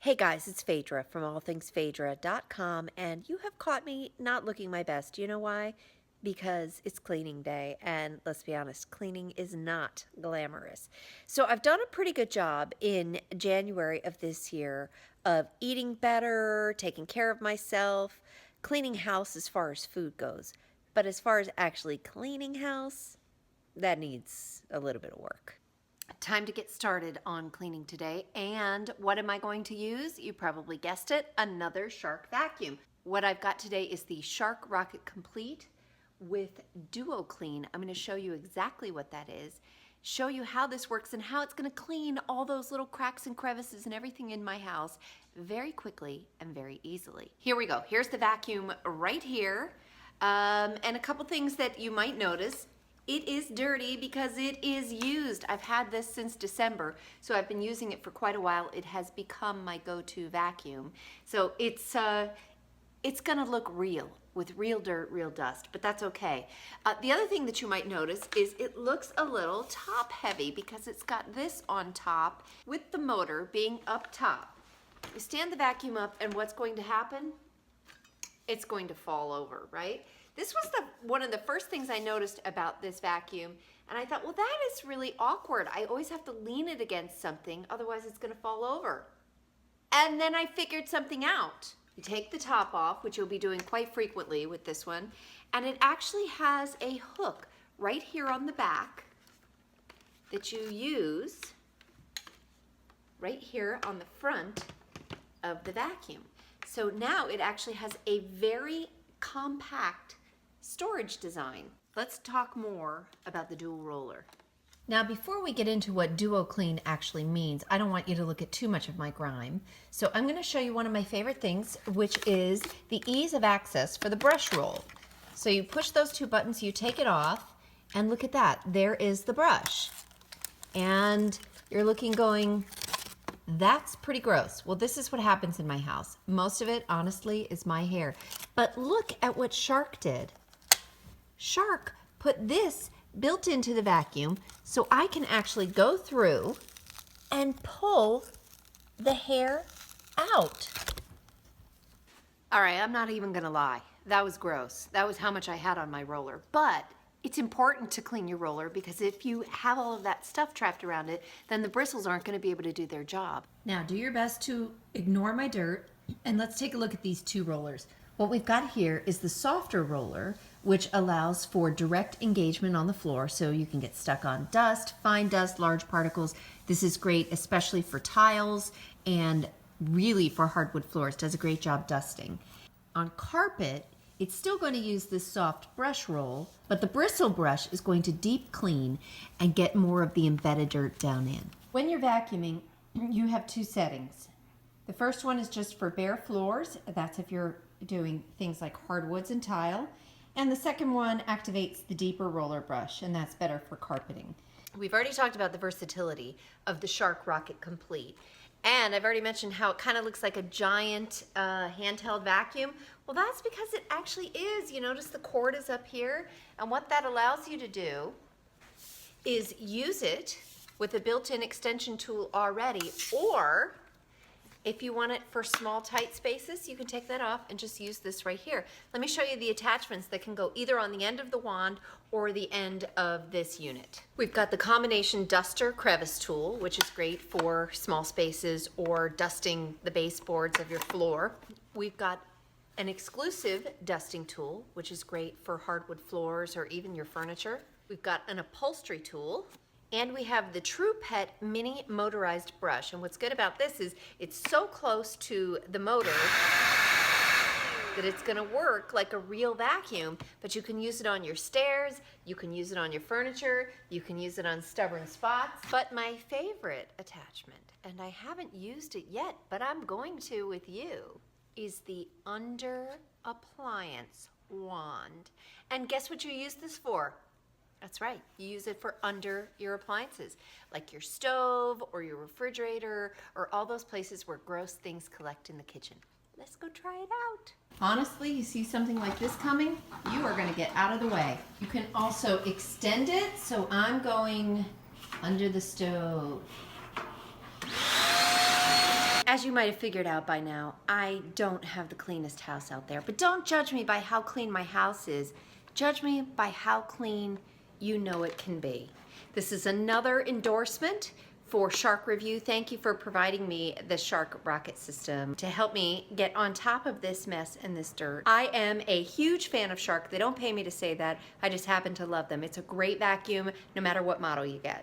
Hey guys, it's Fadra from allthingsfadra.com, and you have caught me not looking my best. You know why? Because it's cleaning day, and let's be honest, cleaning is not glamorous. So I've done a pretty good job in January of this year of eating better, taking care of myself, cleaning house as far as food goes. But as far as actually cleaning house, that needs a little bit of work. Time to get started on cleaning today. And what am I going to use? You probably guessed it, another Shark vacuum. What I've got today is the Shark Rocket Complete with DuoClean. I'm going to show you exactly what that is, show you how this works and how it's going to clean all those little cracks and crevices and everything in my house very quickly and very easily. Here we go. Here's the vacuum right here. And a couple things that you might notice. It is dirty because it is used. I've had this since December, so I've been using it for quite a while. It has become my go-to vacuum. So it's gonna look real, with real dirt, real dust, but that's okay. The other thing that you might notice is it looks a little top heavy because it's got this on top with the motor being up top. You stand the vacuum up and what's going to happen? It's going to fall over, right? This was one of the first things I noticed about this vacuum, and I thought, well, that is really awkward. I always have to lean it against something, otherwise it's gonna fall over. And then I figured something out. You take the top off, which you'll be doing quite frequently with this one, and it actually has a hook right here on the back that you use right here on the front of the vacuum. So now it actually has a very compact storage design. Let's talk more about the dual roller. Now, before we get into what DuoClean actually means, I don't want you to look at too much of my grime. So I'm going to show you one of my favorite things, which is the ease of access for the brush roll. So you push those two buttons, you take it off, and look at that. There is the brush. And you're looking going, that's pretty gross. Well, this is what happens in my house. Most of it, honestly, is my hair. But look at what Shark did. Shark put this built into the vacuum so I can actually go through and pull the hair out. All right, I'm not even gonna lie. That was gross. That was how much I had on my roller. But it's important to clean your roller because if you have all of that stuff trapped around it, then the bristles aren't gonna be able to do their job. Now, do your best to ignore my dirt, and let's take a look at these two rollers. What we've got here is the softer roller, which allows for direct engagement on the floor so you can get stuck on dust, fine dust, large particles. This is great, especially for tiles and really for hardwood floors. Does a great job dusting. On carpet, it's still going to use this soft brush roll, but the bristle brush is going to deep clean and get more of the embedded dirt down in. When you're vacuuming, you have two settings. The first one is just for bare floors. That's if you're doing things like hardwoods and tile. And the second one activates the deeper roller brush, and that's better for carpeting. We've already talked about the versatility of the Shark Rocket Complete. And I've already mentioned how it kind of looks like a giant handheld vacuum. Well, that's because it actually is. You notice the cord is up here. And what that allows you to do is use it with a built-in extension tool already, or if you want it for small, tight spaces, you can take that off and just use this right here. Let me show you the attachments that can go either on the end of the wand or the end of this unit. We've got the combination duster crevice tool, which is great for small spaces or dusting the baseboards of your floor. We've got an exclusive dusting tool, which is great for hardwood floors or even your furniture. We've got an upholstery tool. And we have the True Pet mini motorized brush. And what's good about this is it's so close to the motor that it's gonna work like a real vacuum, but you can use it on your stairs, you can use it on your furniture, you can use it on stubborn spots. But my favorite attachment, and I haven't used it yet, but I'm going to with you, is the Under Appliance wand. And guess what you use this for? That's right, you use it for under your appliances, like your stove or your refrigerator or all those places where gross things collect in the kitchen. Let's go try it out. Honestly, you see something like this coming, you are gonna get out of the way. You can also extend it, so I'm going under the stove. As you might have figured out by now, I don't have the cleanest house out there. But don't judge me by how clean my house is. Judge me by how clean you know it can be. This is another endorsement for Shark Review. Thank you for providing me the Shark rocket system to help me get on top of this mess and this dirt. I am a huge fan of Shark. They don't pay me to say that. I just happen to love them. It's a great vacuum no matter what model you get.